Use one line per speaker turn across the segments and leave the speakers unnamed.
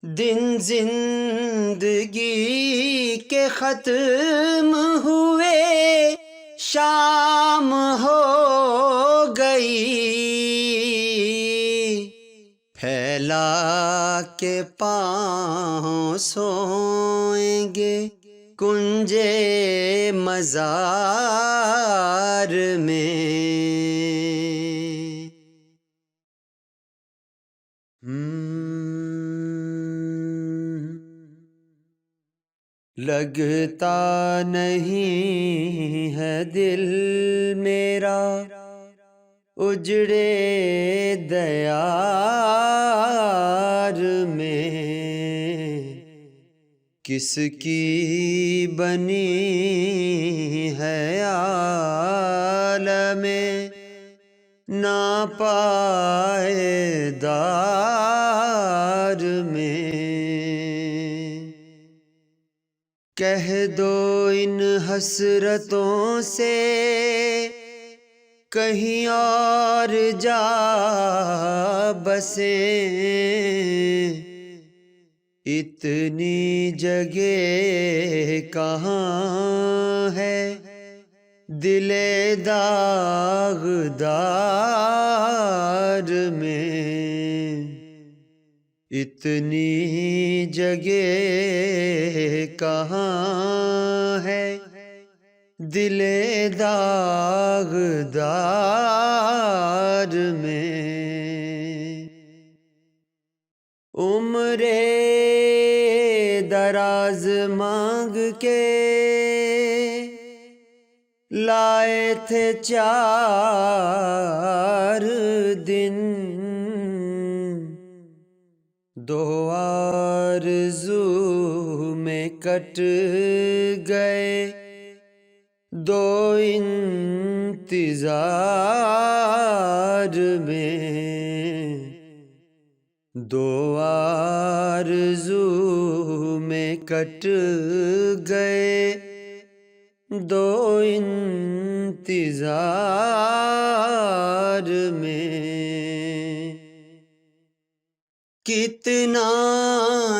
دن زندگی کے ختم ہوئے، شام ہو گئی، پھیلا کے پاؤں سوئیں گے کنجے مزار میں۔ لگتا نہیں ہے دل میرا اجڑے دیار میں، کس کی بنی ہے عالم ناپائیدار میں۔ کہہ دو ان حسرتوں سے کہیں اور جا بسیں، اتنی جگہ کہاں ہے دل داغدار میں، اتنی جگہ کہاں ہے دل داغدار میں۔ عمر دراز مانگ کے لائے تھے 4 دن، 2 آرزو میں کٹ گئے 2 انتظار میں، 2 آرزو میں کٹ گئے 2 انتظار میں۔ کتنا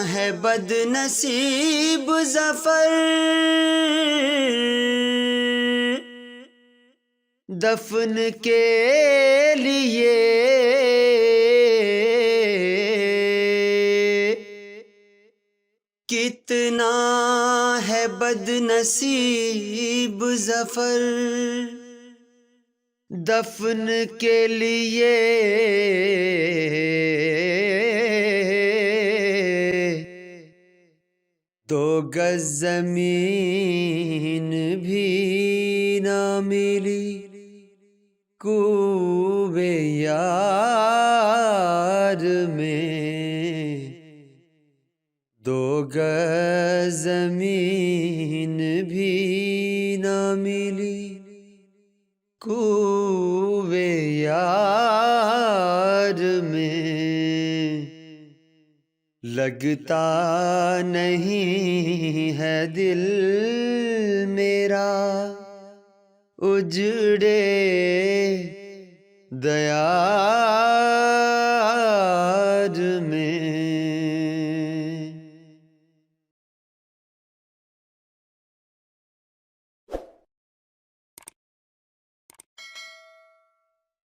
ہے بد نصیب ظفر دفن کے لیے، کتنا ہے بد نصیب ظفر دفن کے لیے، 2 گز زمین بھی نہ ملی کوبے یار میں، 2 گز زمین بھی نہ ملی کوبے یار میں۔ لگتا نہیں ہے دل میرا اجڑے دیار